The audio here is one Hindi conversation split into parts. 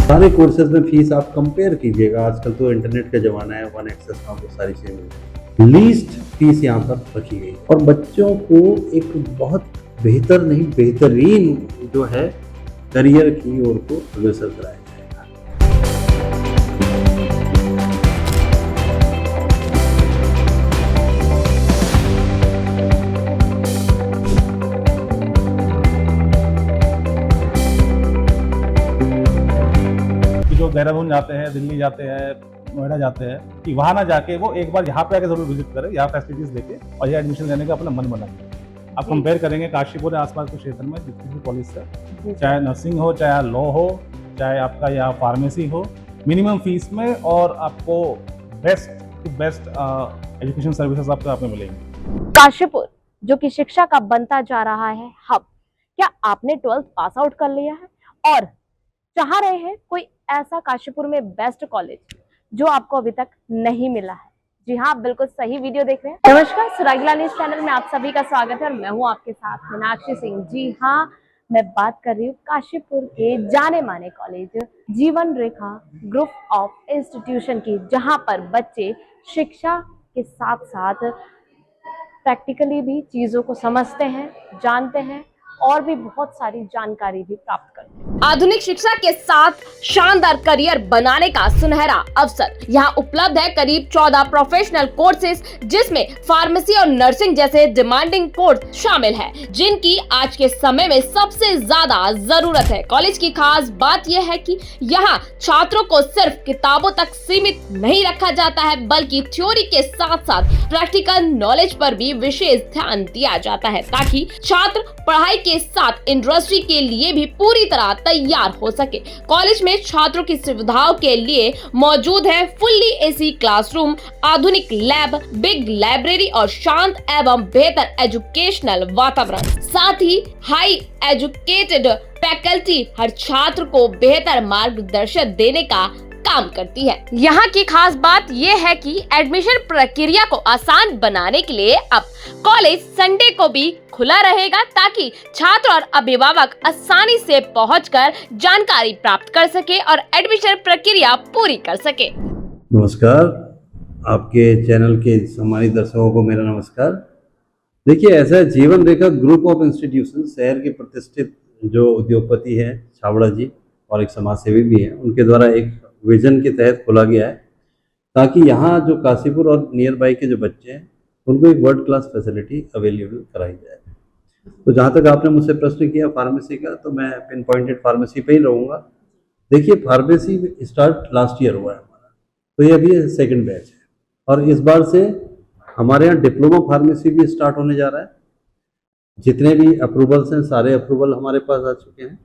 सारे कोर्सेज में फीस आप कंपेयर कीजिएगा, आजकल तो इंटरनेट का ज़माना है, वन एक्सेस में आपको सारी चीज़ें मिल जाएगी। लीस्ट फीस यहाँ पर रखी गई और बच्चों को एक बहुत बेहतर नहीं बेहतरीन जो है करियर की ओर को अग्रसर कराया जाएगा। जो देहरादून जाते हैं, दिल्ली जाते हैं, नोएडा जाते हैं, कि वहाँ ना जाके वो एक बार यहाँ पे आके जरूर विजिट करें, यहाँ फैसिलिटीज देके और ये एडमिशन लेने का अपना मन बनाए। आप कंपेयर करेंगे काशीपुर आसपास के क्षेत्र में जितनी भी कॉलेज है, चाहे नर्सिंग हो, चाहे लॉ हो, चाहे आपका यहाँ फार्मेसी हो, मिनिमम फीस में और आपको best to best education services आपको यहाँ पे मिलेंगे। काशीपुर जो कि शिक्षा का बनता जा रहा है हब, क्या आपने 12th पास आउट कर लिया है और चाह रहे हैं कोई ऐसा काशीपुर में बेस्ट कॉलेज जो आपको अभी तक नहीं मिला है? जी हाँ, आप बिल्कुल सही वीडियो देख रहे हैं। नमस्कार, सुरागीला न्यूज चैनल में आप सभी का स्वागत है और मैं हूँ आपके साथ मीनाक्षी सिंह। जी हाँ, मैं बात कर रही हूँ काशीपुर के जाने माने कॉलेज जीवन रेखा ग्रुप ऑफ इंस्टीट्यूशन की, जहाँ पर बच्चे शिक्षा के साथ साथ प्रैक्टिकली भी चीजों को समझते हैं, जानते हैं और भी बहुत सारी जानकारी भी प्राप्त करते हैं। आधुनिक शिक्षा के साथ शानदार करियर बनाने का सुनहरा अवसर यहाँ उपलब्ध है। करीब 14 प्रोफेशनल कोर्सेज जिसमें फार्मेसी और नर्सिंग जैसे डिमांडिंग कोर्स शामिल है, जिनकी आज के समय में सबसे ज्यादा जरूरत है। कॉलेज की खास बात यह है कि यहाँ छात्रों को सिर्फ किताबों तक सीमित नहीं रखा जाता है, बल्कि थ्योरी के साथ साथ प्रैक्टिकल नॉलेज पर भी विशेष ध्यान दिया जाता है, ताकि छात्र पढ़ाई के साथ इंडस्ट्री के लिए भी पूरी तरह तैयार हो सके। कॉलेज में छात्रों की सुविधाओं के लिए मौजूद है फुल्ली एसी क्लासरूम, आधुनिक लैब, बिग लाइब्रेरी और शांत एवं बेहतर एजुकेशनल वातावरण। साथ ही हाई एजुकेटेड फैकल्टी हर छात्र को बेहतर मार्गदर्शन देने का काम करती है। यहाँ की खास बात यह है कि एडमिशन प्रक्रिया को आसान बनाने के लिए अब कॉलेज संडे को भी खुला रहेगा, ताकि छात्र और अभिभावक आसानी से पहुंचकर जानकारी प्राप्त कर सके और एडमिशन प्रक्रिया पूरी कर सके। नमस्कार, आपके चैनल के सम्मानित दर्शकों को मेरा नमस्कार। देखिए, ऐसा जीवन रेखा ग्रुप ऑफ इंस्टीट्यूशन शहर के प्रतिष्ठित जो उद्योगपति हैं छाबड़ा जी और एक समाज सेवी भी हैं, उनके द्वारा एक विजन के तहत खोला गया है, ताकि यहाँ जो काशीपुर और नियर बाई के जो बच्चे हैं उनको एक वर्ल्ड क्लास फैसिलिटी अवेलेबल कराई जाए। तो जहाँ तक आपने मुझसे प्रश्न किया फार्मेसी का, तो मैं पिन पॉइंटेड फार्मेसी पे ही रहूँगा। देखिए, फार्मेसी स्टार्ट लास्ट ईयर हुआ है हमारा, तो ये अभी सेकंड बैच है और इस बार से हमारे यहाँ डिप्लोमा फार्मेसी भी स्टार्ट होने जा रहा है। जितने भी अप्रूवल्स हैं सारे अप्रूवल हमारे पास आ चुके हैं।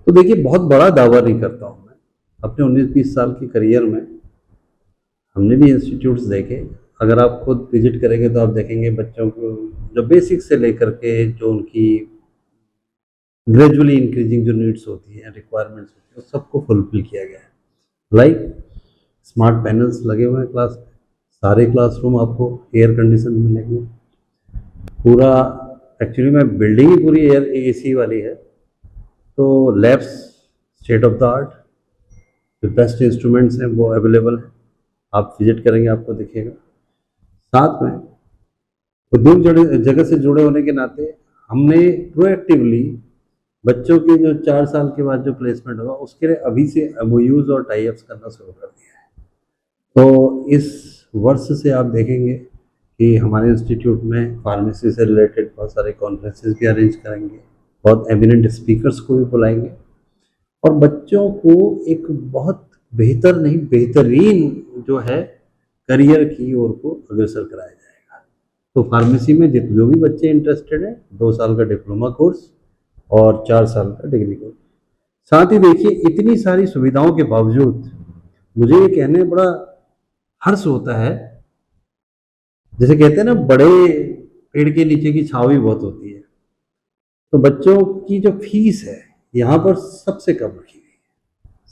तो देखिए, बहुत बड़ा दावा नहीं करता हूँ मैं, अपने 19-20 साल के करियर में हमने भी इंस्टीट्यूट्स देखे। अगर आप खुद विजिट करेंगे तो आप देखेंगे बच्चों को जो बेसिक से लेकर के जो उनकी ग्रेजुअली इंक्रीजिंग जो नीड्स होती हैं, रिक्वायरमेंट्स होती हैं, सबको फुलफिल किया गया है। लाइक स्मार्ट पैनल्स लगे हुए हैं क्लास में, सारे क्लासरूम आपको एयर कंडीशन मिलेंगे, पूरा एक्चुअली में बिल्डिंग ही पूरी एयर AC वाली है। तो labs state of the art, जो बेस्ट इंस्ट्रूमेंट्स हैं वो अवेलेबल हैं, आप विजिट करेंगे आपको दिखेगा। साथ में उद्योग जगत से जुड़े होने के नाते हमने प्रोएक्टिवली बच्चों के जो 4 साल के बाद जो प्लेसमेंट होगा उसके लिए अभी से MOUs और टाई-अप्स करना शुरू कर दिया है। तो इस वर्ष से आप देखेंगे कि हमारे इंस्टीट्यूट में फार्मेसी से रिलेटेड बहुत सारे कॉन्फ्रेंसेस भी अरेंज करेंगे, बहुत एमिनेंट स्पीकर्स को भी बुलाएंगे और बच्चों को एक बहुत बेहतर नहीं बेहतरीन जो है करियर की ओर को अग्रसर कराया जाएगा। तो फार्मेसी में जो भी बच्चे इंटरेस्टेड हैं, 2 साल का डिप्लोमा कोर्स और 4 साल का डिग्री कोर्स। साथ ही देखिए, इतनी सारी सुविधाओं के बावजूद मुझे ये कहने बड़ा हर्ष होता है, जैसे कहते हैं ना, बड़े पेड़ के नीचे की छाँव भी बहुत होती है। तो बच्चों की जो फीस है यहाँ पर सबसे कम रखी गई है।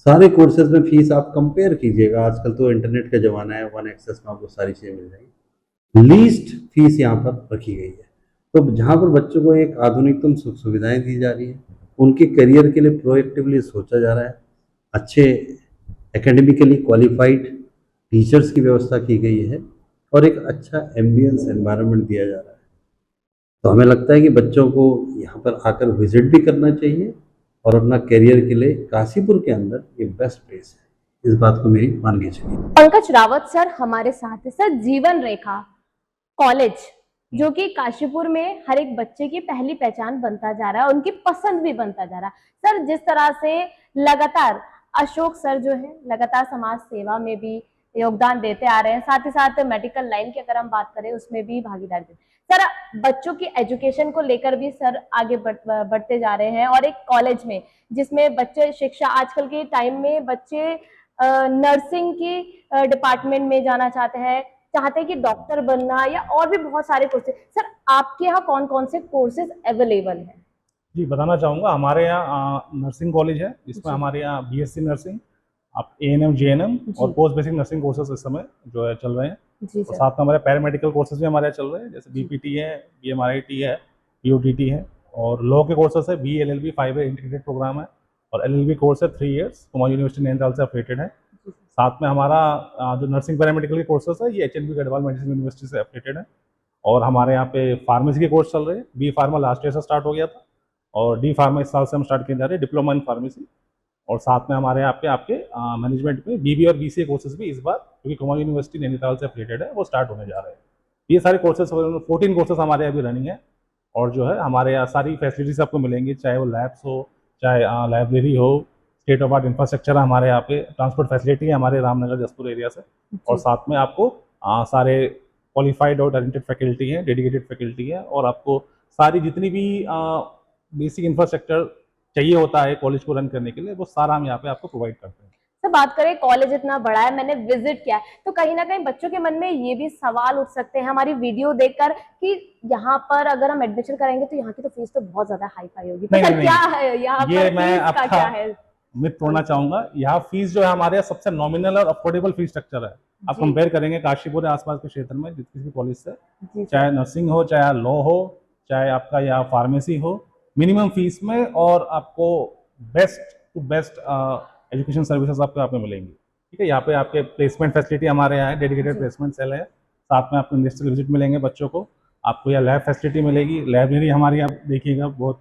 सारे कोर्सेज में फीस आप कंपेयर कीजिएगा, आजकल तो इंटरनेट का ज़माना है, वन एक्सेस में आपको सारी चीज़ें मिल जाएगी। लीस्ट फीस यहाँ पर रखी गई है। तो जहाँ पर बच्चों को एक आधुनिकतम सुख सुविधाएँ दी जा रही है, उनके करियर के लिए प्रोएक्टिवली सोचा जा रहा है, अच्छे एकेडमिकली क्वालिफाइड टीचर्स की व्यवस्था की गई है और एक अच्छा एम्बियंस एनवायरनमेंट दिया जा रहा है। तो हमें लगता है कि बच्चों को यहाँ पर आकर विजिट भी करना चाहिए और अपना करियर के लिए काशीपुर के अंदर ये बेस्ट प्लेस है। इस बात को मेरी मान के चलिए। पंकज रावत सर हमारे साथ है। सर, जीवन रेखा कॉलेज जो कि काशीपुर में हर एक बच्चे की पहली पहचान बनता जा रहा है, उनकी पसंद भी बनता जा रहा है। सर, जिस तरह से लगातार अशोक सर जो है लगातार समाज सेवा में भी योगदान देते आ रहे हैं, साथ ही साथ मेडिकल लाइन की अगर हम बात करें उसमें भी भागीदारी देते हैं। सर, बच्चों की एजुकेशन को लेकर भी सर आगे बढ़ते जा रहे हैं और एक कॉलेज में जिसमें बच्चे शिक्षा, आजकल के टाइम में बच्चे नर्सिंग की डिपार्टमेंट में जाना चाहते हैं कि डॉक्टर बनना या और भी बहुत सारे कोर्सेज। सर, आपके यहाँ कौन कौन से कोर्सेज अवेलेबल हैं? जी, बताना चाहूँगा, हमारे यहाँ नर्सिंग कॉलेज है जिसमें हमारे यहाँ बीएससी नर्सिंग, आप एएनएम जेएनएम और पोस्ट बेसिक नर्सिंग कोर्सेज इस समय जो है चल रहे हैं। जी और सर। साथ में हमारे पैरामेडिकल कोर्सेज भी हमारे यहाँ चल रहे हैं, जैसे बीपीटी है, बीएमआरआईटी है, पीओटीटी है, और लॉ के कोर्सेज है, बीएलएलबी 5 ईयर इंटीग्रेटेड प्रोग्राम है, और एलएलबी कोर्स है 3 इयर्स, कुमाऊं यूनिवर्सिटी नैनीताल से एफिलिएटेड है। साथ में हमारा जो नर्सिंग पैरामेडिकल के कोर्सेज है ये एचएनबी गढ़वाल मेडिसिन यूनिवर्सिटी से एफिलिएटेड है। और हमारे यहाँ पे फार्मेसी के कोर्स चल रहे हैं। बी फार्मा लास्ट ईयर से स्टार्ट हो गया था और डी फार्मा इस साल से हम स्टार्ट किए जा रहे हैं, डिप्लोमा इन फार्मेसी। और साथ में हमारे यहाँ पे आपके मैनेजमेंट में बीबी और बीसीए कोर्सेज भी इस बार, क्योंकि कुमाऊं यूनिवर्सिटी नैनीताल से एफिलिएटेड है, वो स्टार्ट होने जा रहे हैं। ये सारे कोर्सेज 14 कोर्सेज हमारे यहाँ भी रनिंग है। और जो है हमारे यहाँ सारी फैसिलिटीज आपको मिलेंगी, चाहे वो लैब्स हो, चाहे लाइब्रेरी हो, स्टेट ऑफ आर्ट इंफ्रास्ट्रक्चर है हमारे यहाँ पे, ट्रांसपोर्ट फैसिलिटी है हमारे रामनगर जसपुर एरिया से, और साथ में आपको सारे क्वालिफाइड और टैलेंटेड फैकल्टी है, डेडिकेटेड फैकल्टी है, और आपको सारी जितनी भी बेसिक इंफ्रास्ट्रक्चर चाहिए होता है कॉलेज को रन करने के लिए, वो सारा हम यहाँ पे आपको प्रोवाइड करते हैं। सर, बात करें कॉलेज इतना बड़ा है, मैंने विजिट किया है, तो कहीं ना कहीं बच्चों के मन में ये भी सवाल उठ सकते हैं हमारी वीडियो देखकर कि यहाँ पर अगर हम एडमिशन करेंगे तो यहाँ की तो फीस तो बहुत ज्यादा हाई फाई होगी। तो नहीं, सर नहीं, क्या है यहाँ ये पर, मैं फीस का क्या है? मिथ तोड़ना चाहूंगा। यहाँ फीस जो है हमारे यहाँ सबसे नॉमिनल और अफोर्डेबल फीस स्ट्रक्चर है। आप जी। कंपेयर करेंगे काशीपुर या आसपास के क्षेत्र में किसी भी कॉलेज से, जी सर। चाहे नर्सिंग हो, चाहे लॉ हो, चाहे आपका यहाँ फार्मेसी हो, मिनिमम फीस में और आपको best to best education services आपको यहाँ पे मिलेंगी। ठीक है, यहाँ पे आपके प्लेसमेंट फैसिलिटी हमारे यहाँ है, डेडिकेटेड प्लेसमेंट सेल है, साथ में आपको इंडस्ट्रियल विजिट मिलेंगे बच्चों को, आपको यहाँ लैब फैसिलिटी मिलेगी। लाइब्रेरी हमारी यहाँ देखिएगा, बहुत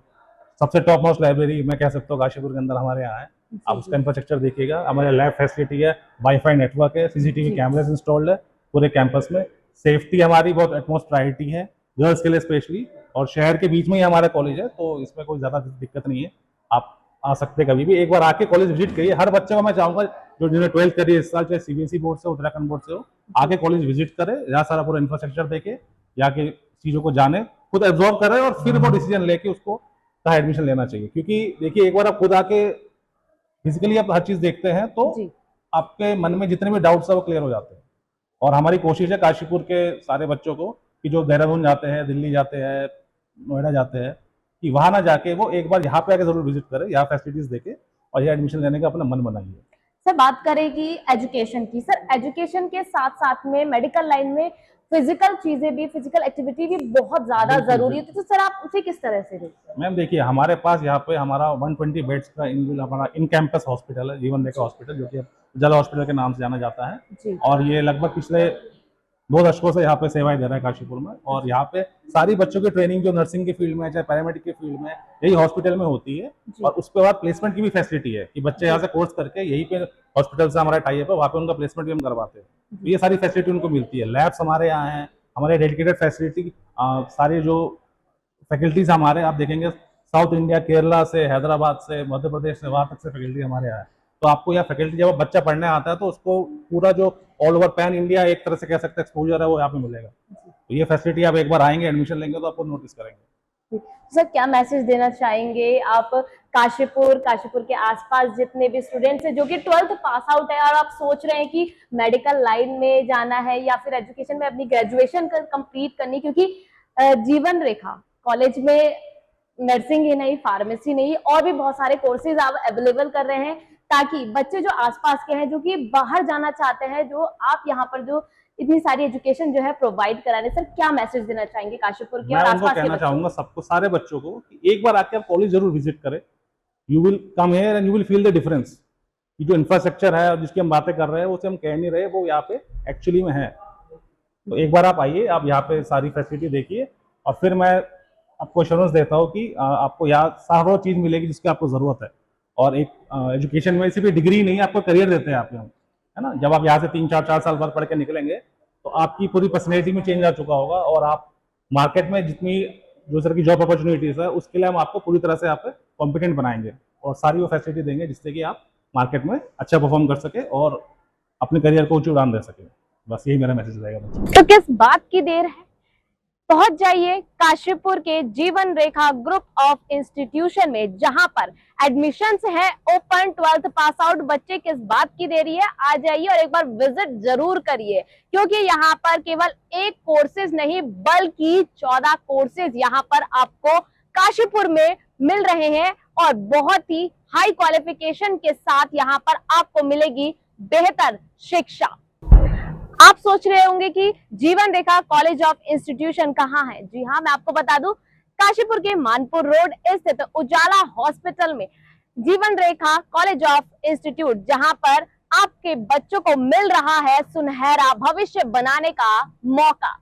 सबसे टॉप मोस्ट लाइब्रेरी मैं कह सकता हूँ काशीपुर के अंदर हमारे यहाँ है। आप उसका इंफ्रास्ट्रक्चर देखिएगा, हमारे लैब फैसिलिटी है, वाईफाई नेटवर्क है, सीसीटीवी कैमरास इंस्टॉल्ड है पूरे कैंपस में, सेफ्टी हमारी बहुत एटमोस्ट प्रायोरिटी है गर्ल्स के लिए स्पेशली, और शहर के बीच में ही हमारा कॉलेज है, तो इसमें कोई ज़्यादा दिक्कत नहीं है। आप आ सकते कभी भी, एक बार आके कॉलेज विजिट करिए। हर बच्चे को मैं चाहूँगा जो जिन्हें 12th करिए इस साल, चाहे सीबीएसई बोर्ड से, उत्तराखंड बोर्ड से हो, आके कॉलेज विजिट करे, यहाँ सारा पूरा इंफ्रास्ट्रक्चर देखे, यहाँ के चीज़ों को जाने, खुद एब्जॉर्व करे और फिर वो डिसीजन लेके उसको कहाँ एडमिशन लेना चाहिए। क्योंकि देखिए, एक बार आप खुद आके फिजिकली आप हर चीज़ देखते हैं तो आपके मन में जितने भी डाउट्स है वो क्लियर हो जाते हैं। और हमारी कोशिश है काशीपुर के सारे बच्चों को कि जो देहरादून जाते हैं, दिल्ली जाते हैं, नोएडा जाते हैं, कि वहाँ ना जाके वो एक बार यहाँ पे आके जरूर विजिट करें, यहाँ फैसिलिटीज देखे और यहाँ एडमिशन लेने का अपना मन बनाइए। सर, बात करेगी एजुकेशन की। सर, एजुकेशन के साथ साथ में मेडिकल लाइन में फिजिकल चीजें भी, फिजिकल एक्टिविटी भी बहुत ज्यादा जरूरी है, तो सर आप उसे किस तरह से देखते हैं? मैम देखिए, हमारे पास यहाँ पे हमारा 120 बेड्स का हमारा इन कैंपस हॉस्पिटल है, जीवन रेखा हॉस्पिटल, जो कि जल हॉस्पिटल के नाम से जाना जाता है जी। और ये लगभग पिछले 2 दशकों से यहाँ पे सेवाएं दे रहा है काशीपुर में। और यहाँ पे सारी बच्चों की ट्रेनिंग जो नर्सिंग की फील्ड में, चाहे पैरामेडिक की फील्ड में, यही हॉस्पिटल में होती है। और उसके बाद प्लेसमेंट की भी फैसिलिटी है कि बच्चे यहाँ से कोर्स करके यहीं पे हॉस्पिटल से हमारा टाई अप है, वहाँ पे उनका प्लेसमेंट भी हम करवाते हैं। ये सारी फैसिलिटी उनको मिलती है। लैब्स हमारे यहाँ हैं, हमारे डेडिकेटेड फैसिलिटी, सारे जो फैकल्टीज हमारे आप देखेंगे साउथ इंडिया, केरला से, हैदराबाद से, मध्य प्रदेश से, वहाँ तक से फैकल्टी हमारे यहाँ है। तो आपको यहाँ फैकल्टी जब बच्चा पढ़ने आता है तो उसको पूरा जो ऑल ओवर पैन इंडिया एक तरह से कह सकते हैं एक्सपोजर है वो यहाँ पे मिलेगा। तो ये फैसिलिटी आप एक बार आएंगे, एडमिशन लेंगे तो आपको नोटिस करेंगे। सर, क्या मैसेज देना चाहेंगे आप काशीपुर के आसपास जितने भी स्टूडेंट्स हैं जो कि 12th पास आउट है और आप सोच रहे हैं कि मेडिकल लाइन में जाना है या फिर एजुकेशन में अपनी ग्रेजुएशन कंप्लीट करनी, क्योंकि जीवन रेखा कॉलेज में नर्सिंग ही नहीं, फार्मेसी नहीं, और भी बहुत सारे कोर्सेज आप अवेलेबल कर रहे हैं, ताकि बच्चे जो आसपास के हैं, जो कि बाहर जाना चाहते हैं, जो आप यहाँ पर जो इतनी सारी एजुकेशन जो है प्रोवाइड करा रहे हैं, सर क्या मैसेज देना चाहेंगे काशीपुर के और आसपास के कहना चाहूंगा सबको, सारे बच्चों को, कि एक बार आके आप कॉलेज जरूर विजिट करें। You will come here and you will feel the difference कि जो इंफ्रास्ट्रक्चर है और जिसकी हम बातें कर रहे हैं उसे हम कह नहीं रहे, वो यहाँ पे एक्चुअली में है। तो एक बार आप आइए, आप यहाँ पे सारी फैसिलिटी देखिए, और फिर मैं आपको एश्योरेंस देता हूँ कि आपको यहाँ सारी चीज़ मिलेगी जिसकी आपको ज़रूरत है। और एक एजुकेशन में सिर्फ डिग्री नहीं, आपको करियर देते हैं आप यहाँ, है ना। जब आप यहाँ से 3-4 साल बाद पढ़ के निकलेंगे तो आपकी पूरी पर्सनैलिटी में चेंज आ चुका होगा, और आप मार्केट में जितनी जो सर की जॉब अपॉर्चुनिटीज़ है उसके लिए हम आपको पूरी तरह से आप कॉम्पिटेंट बनाएंगे और सारी वो फैसिलिटी देंगे जिससे कि आप मार्केट में अच्छा परफॉर्म कर सके और अपने करियर को ऊंची उड़ान दे सके। बस यही मेरा मैसेज रहेगा बच्चों। तो किस बात की देर है, पहुंच जाइए काशीपुर के जीवन रेखा ग्रुप ऑफ इंस्टीट्यूशन में, जहां पर एडमिशंस है ओपन। 12th पास आउट बच्चे, किस बात की देरी है, आ जाइए और एक बार विजिट जरूर करिए, क्योंकि यहाँ पर केवल एक कोर्सेज नहीं बल्कि 14 कोर्सेज यहाँ पर आपको काशीपुर में मिल रहे हैं, और बहुत ही हाई क्वालिफिकेशन के साथ यहाँ पर आपको मिलेगी बेहतर शिक्षा। आप सोच रहे होंगे कि जीवन रेखा कॉलेज ऑफ इंस्टीट्यूशन कहाँ है। जी हाँ, मैं आपको बता दूं, काशीपुर के मानपुर रोड स्थित उजाला हॉस्पिटल में जीवन रेखा कॉलेज ऑफ इंस्टीट्यूट, जहां पर आपके बच्चों को मिल रहा है सुनहरा भविष्य बनाने का मौका।